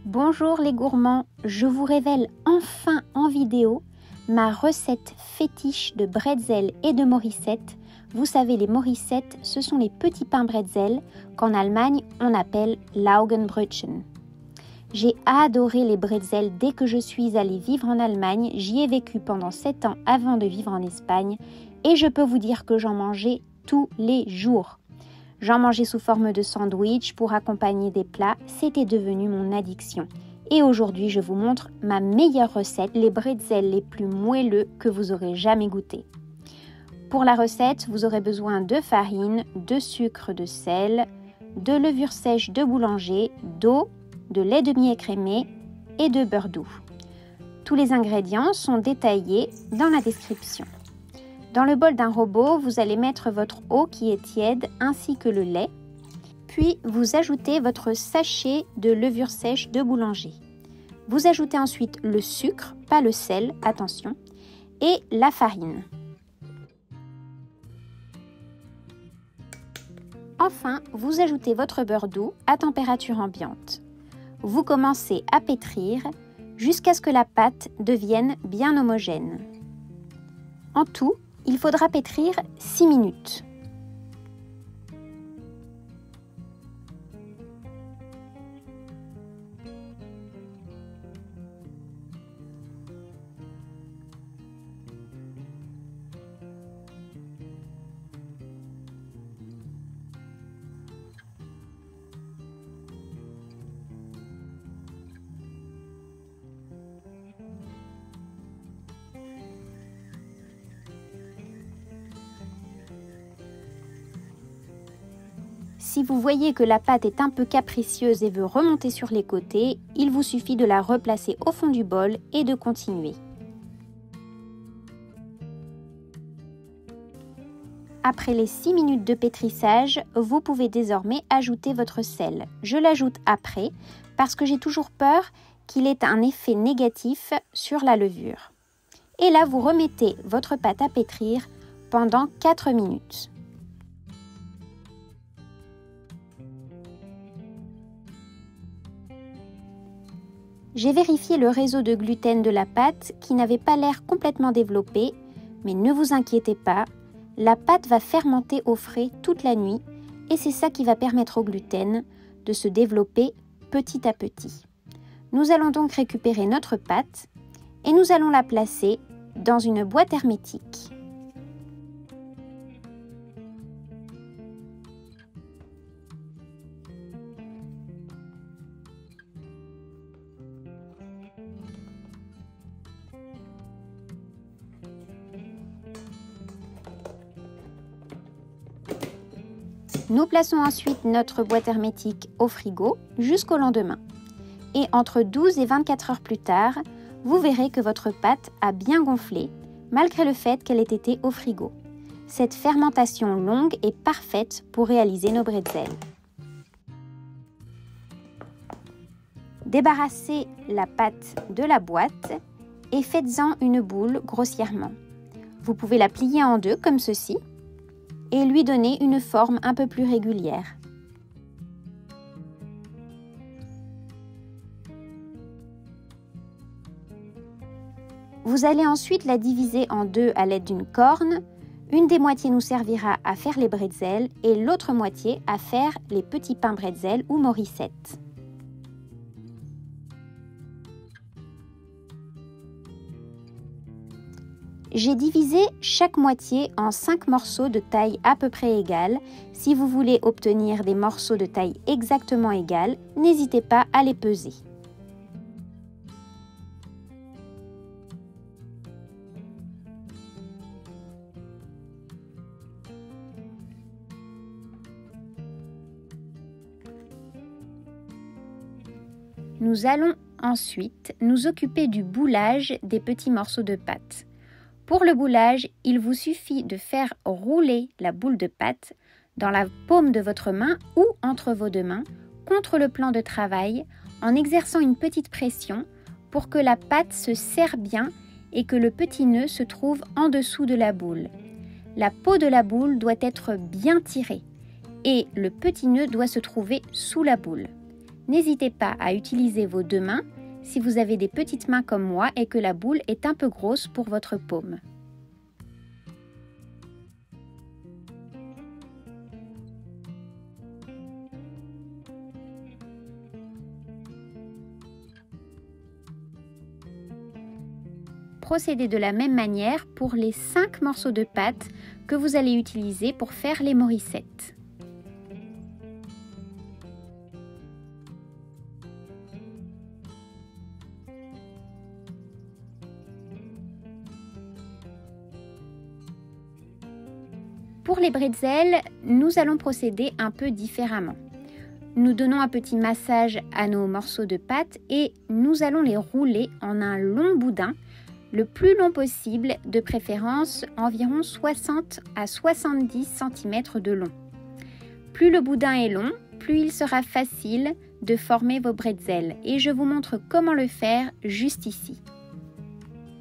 Bonjour les gourmands, je vous révèle enfin en vidéo ma recette fétiche de bretzel et de morissettes. Vous savez, les morissettes, ce sont les petits pains bretzel qu'en Allemagne on appelle Laugenbrötchen. J'ai adoré les bretzels dès que je suis allée vivre en Allemagne. J'y ai vécu pendant 7 ans avant de vivre en Espagne et je peux vous dire que j'en mangeais tous les jours. J'en mangeais sous forme de sandwich pour accompagner des plats, c'était devenu mon addiction. Et aujourd'hui, je vous montre ma meilleure recette, les bretzels les plus moelleux que vous aurez jamais goûté. Pour la recette, vous aurez besoin de farine, de sucre, de sel, de levure sèche de boulanger, d'eau, de lait demi-écrémé et de beurre doux. Tous les ingrédients sont détaillés dans la description. Dans le bol d'un robot, vous allez mettre votre eau qui est tiède ainsi que le lait. Puis, vous ajoutez votre sachet de levure sèche de boulanger. Vous ajoutez ensuite le sucre, pas le sel, attention, et la farine. Enfin, vous ajoutez votre beurre doux à température ambiante. Vous commencez à pétrir jusqu'à ce que la pâte devienne bien homogène. En tout, il faudra pétrir 6 minutes. Si vous voyez que la pâte est un peu capricieuse et veut remonter sur les côtés, il vous suffit de la replacer au fond du bol et de continuer. Après les 6 minutes de pétrissage, vous pouvez désormais ajouter votre sel. Je l'ajoute après parce que j'ai toujours peur qu'il ait un effet négatif sur la levure. Et là, vous remettez votre pâte à pétrir pendant 4 minutes. J'ai vérifié le réseau de gluten de la pâte qui n'avait pas l'air complètement développé, mais ne vous inquiétez pas, la pâte va fermenter au frais toute la nuit et c'est ça qui va permettre au gluten de se développer petit à petit. Nous allons donc récupérer notre pâte et nous allons la placer dans une boîte hermétique. Nous plaçons ensuite notre boîte hermétique au frigo jusqu'au lendemain. Et entre 12 et 24 heures plus tard, vous verrez que votre pâte a bien gonflé, malgré le fait qu'elle ait été au frigo. Cette fermentation longue est parfaite pour réaliser nos bretzels. Débarrassez la pâte de la boîte et faites-en une boule grossièrement. Vous pouvez la plier en deux comme ceci et lui donner une forme un peu plus régulière. Vous allez ensuite la diviser en deux à l'aide d'une corne. Une des moitiés nous servira à faire les bretzels et l'autre moitié à faire les petits pains bretzel ou morissettes. J'ai divisé chaque moitié en 5 morceaux de taille à peu près égale. Si vous voulez obtenir des morceaux de taille exactement égale, n'hésitez pas à les peser. Nous allons ensuite nous occuper du boulage des petits morceaux de pâte. Pour le boulage, il vous suffit de faire rouler la boule de pâte dans la paume de votre main ou entre vos deux mains contre le plan de travail en exerçant une petite pression pour que la pâte se serre bien et que le petit nœud se trouve en dessous de la boule. La peau de la boule doit être bien tirée et le petit nœud doit se trouver sous la boule. N'hésitez pas à utiliser vos deux mains si vous avez des petites mains comme moi et que la boule est un peu grosse pour votre paume. Procédez de la même manière pour les 5 morceaux de pâte que vous allez utiliser pour faire les morissettes. Pour les bretzels, nous allons procéder un peu différemment. Nous donnons un petit massage à nos morceaux de pâte et nous allons les rouler en un long boudin, le plus long possible, de préférence environ 60 à 70 cm de long. Plus le boudin est long, plus il sera facile de former vos bretzels et je vous montre comment le faire juste ici.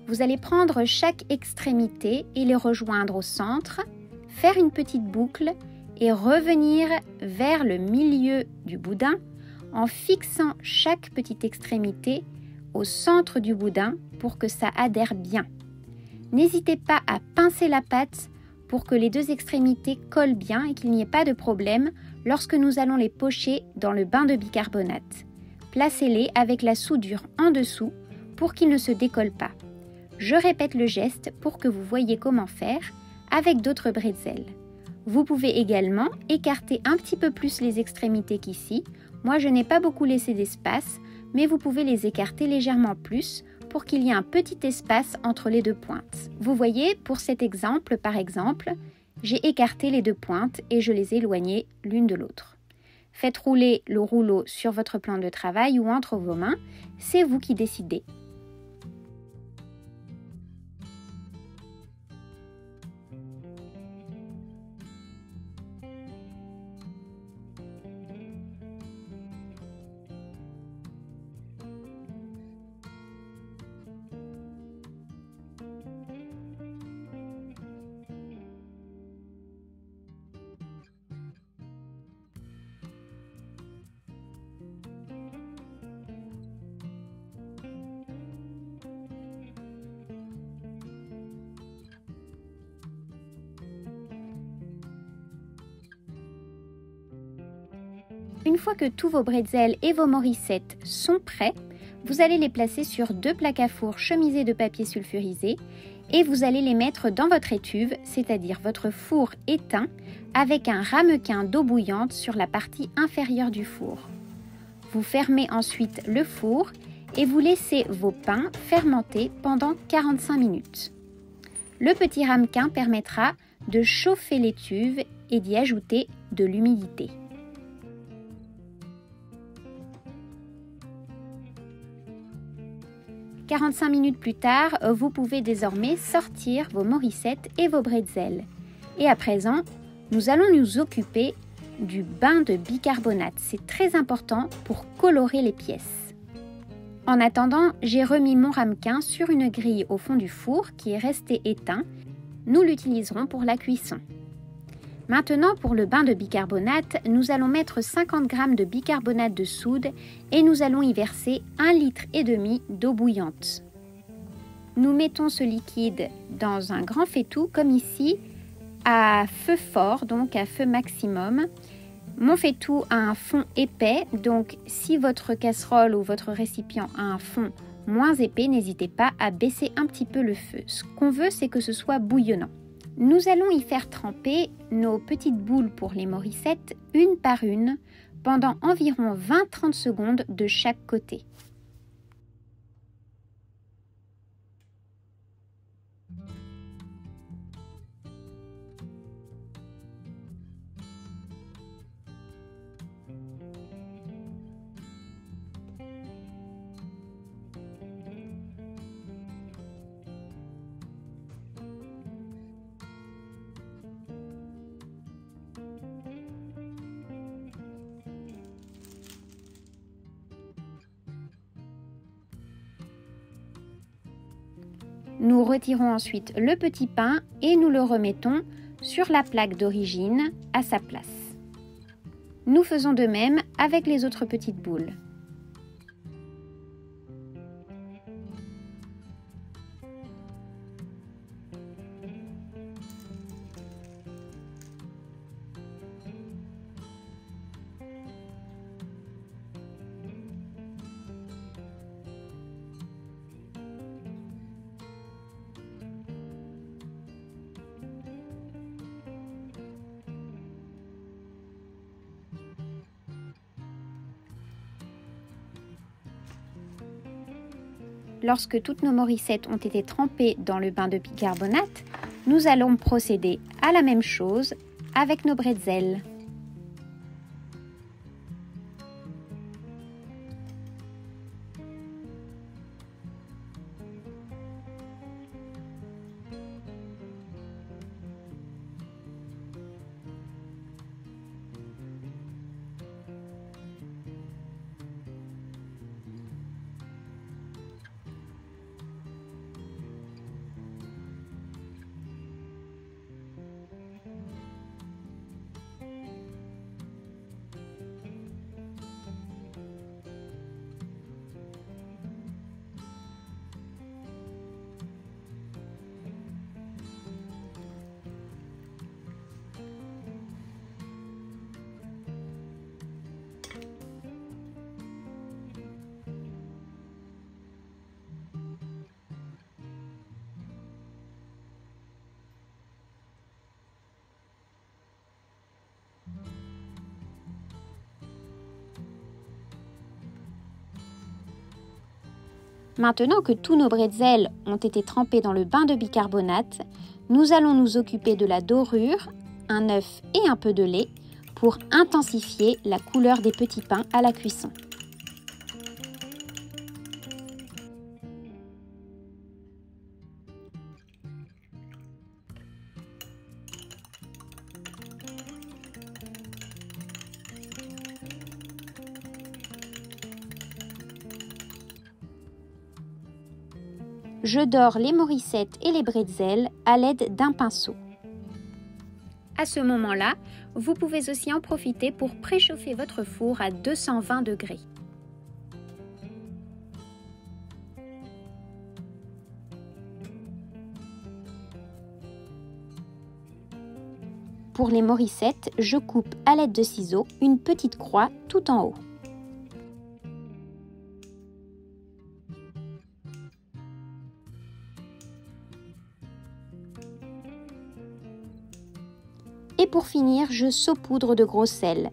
Vous allez prendre chaque extrémité et les rejoindre au centre, faire une petite boucle et revenir vers le milieu du boudin en fixant chaque petite extrémité au centre du boudin pour que ça adhère bien. N'hésitez pas à pincer la pâte pour que les deux extrémités collent bien et qu'il n'y ait pas de problème lorsque nous allons les pocher dans le bain de bicarbonate. Placez-les avec la soudure en dessous pour qu'ils ne se décollent pas. Je répète le geste pour que vous voyez comment faire avec d'autres bretzels. Vous pouvez également écarter un petit peu plus les extrémités qu'ici. Moi, je n'ai pas beaucoup laissé d'espace, mais vous pouvez les écarter légèrement plus pour qu'il y ait un petit espace entre les deux pointes. Vous voyez, pour cet exemple, par exemple, j'ai écarté les deux pointes et je les ai éloignées l'une de l'autre. Faites rouler le rouleau sur votre plan de travail ou entre vos mains, c'est vous qui décidez. Une fois que tous vos bretzels et vos morissettes sont prêts, vous allez les placer sur 2 plaques à four chemisées de papier sulfurisé et vous allez les mettre dans votre étuve, c'est-à-dire votre four éteint, avec un ramequin d'eau bouillante sur la partie inférieure du four. Vous fermez ensuite le four et vous laissez vos pains fermenter pendant 45 minutes. Le petit ramequin permettra de chauffer l'étuve et d'y ajouter de l'humidité. « 45 minutes plus tard, vous pouvez désormais sortir vos morissettes et vos bretzels. Et à présent, nous allons nous occuper du bain de bicarbonate. C'est très important pour colorer les pièces. En attendant, j'ai remis mon ramequin sur une grille au fond du four qui est resté éteint. Nous l'utiliserons pour la cuisson. Maintenant, pour le bain de bicarbonate, nous allons mettre 50 g de bicarbonate de soude et nous allons y verser 1,5 litre d'eau bouillante. Nous mettons ce liquide dans un grand faitout, comme ici, à feu fort, donc à feu maximum. Mon faitout a un fond épais, donc si votre casserole ou votre récipient a un fond moins épais, n'hésitez pas à baisser un petit peu le feu. Ce qu'on veut, c'est que ce soit bouillonnant. Nous allons y faire tremper nos petites boules pour les morissettes une par une pendant environ 20-30 secondes de chaque côté. Nous retirons ensuite le petit pain et nous le remettons sur la plaque d'origine à sa place. Nous faisons de même avec les autres petites boules. Lorsque toutes nos morissettes ont été trempées dans le bain de bicarbonate, nous allons procéder à la même chose avec nos bretzels. Maintenant que tous nos bretzels ont été trempés dans le bain de bicarbonate, nous allons nous occuper de la dorure, un œuf et un peu de lait pour intensifier la couleur des petits pains à la cuisson. Je dore les morissettes et les bretzels à l'aide d'un pinceau. À ce moment-là, vous pouvez aussi en profiter pour préchauffer votre four à 220 degrés. Pour les morissettes, je coupe à l'aide de ciseaux une petite croix tout en haut. Et pour finir, je saupoudre de gros sel.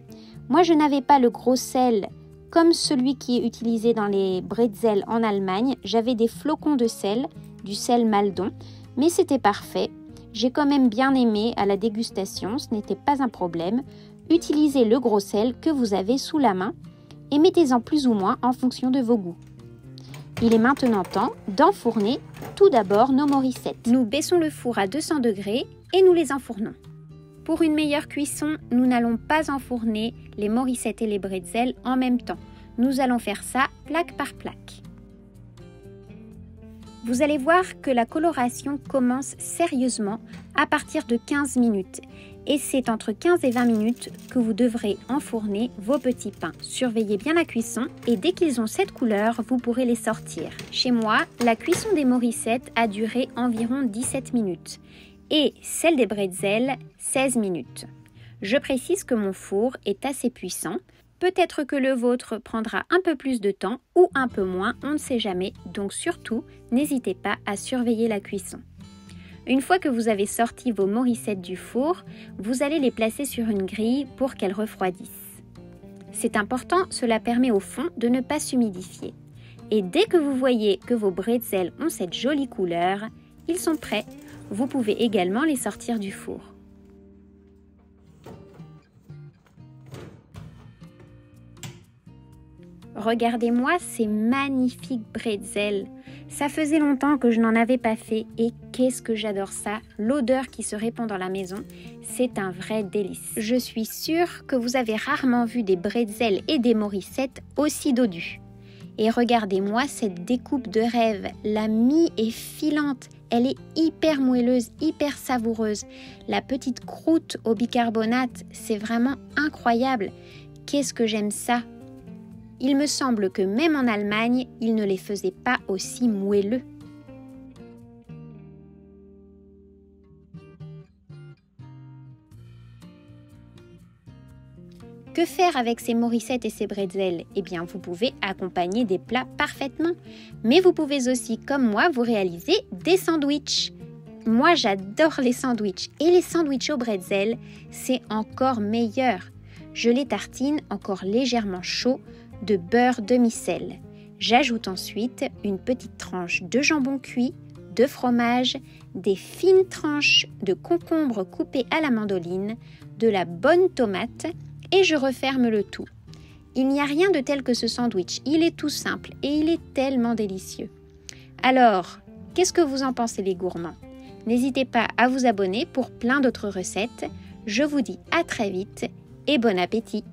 Moi, je n'avais pas le gros sel comme celui qui est utilisé dans les bretzels en Allemagne. J'avais des flocons de sel, du sel Maldon, mais c'était parfait. J'ai quand même bien aimé à la dégustation, ce n'était pas un problème. Utilisez le gros sel que vous avez sous la main et mettez-en plus ou moins en fonction de vos goûts. Il est maintenant temps d'enfourner tout d'abord nos morissettes. Nous baissons le four à 200 degrés et nous les enfournons. Pour une meilleure cuisson, nous n'allons pas enfourner les morissettes et les bretzels en même temps. Nous allons faire ça plaque par plaque. Vous allez voir que la coloration commence sérieusement à partir de 15 minutes. Et c'est entre 15 et 20 minutes que vous devrez enfourner vos petits pains. Surveillez bien la cuisson et dès qu'ils ont cette couleur, vous pourrez les sortir. Chez moi, la cuisson des morissettes a duré environ 17 minutes. Et celle des bretzels, 16 minutes. Je précise que mon four est assez puissant. Peut-être que le vôtre prendra un peu plus de temps ou un peu moins, on ne sait jamais. Donc surtout, n'hésitez pas à surveiller la cuisson. Une fois que vous avez sorti vos morissettes du four, vous allez les placer sur une grille pour qu'elles refroidissent. C'est important, cela permet au fond de ne pas s'humidifier. Et dès que vous voyez que vos bretzels ont cette jolie couleur, ils sont prêts. Vous pouvez également les sortir du four. Regardez-moi ces magnifiques bretzels. Ça faisait longtemps que je n'en avais pas fait et qu'est-ce que j'adore ça. L'odeur qui se répand dans la maison, c'est un vrai délice. Je suis sûre que vous avez rarement vu des bretzels et des morissettes aussi dodus. Et regardez-moi cette découpe de rêve. La mie est filante. Elle est hyper moelleuse, hyper savoureuse. La petite croûte au bicarbonate, c'est vraiment incroyable. Qu'est-ce que j'aime ça! Il me semble que même en Allemagne, ils ne les faisaient pas aussi moelleux. Que faire avec ces morissettes et ces bretzels? Eh bien, vous pouvez accompagner des plats parfaitement. Mais vous pouvez aussi, comme moi, vous réaliser des sandwichs. Moi, j'adore les sandwichs. Et les sandwichs au bretzel, c'est encore meilleur. Je les tartine encore légèrement chaud de beurre demi-sel. J'ajoute ensuite une petite tranche de jambon cuit, de fromage, des fines tranches de concombre coupées à la mandoline, de la bonne tomate et je referme le tout. Il n'y a rien de tel que ce sandwich, il est tout simple et il est tellement délicieux. Alors, qu'est-ce que vous en pensez les gourmands? N'hésitez pas à vous abonner pour plein d'autres recettes. Je vous dis à très vite et bon appétit!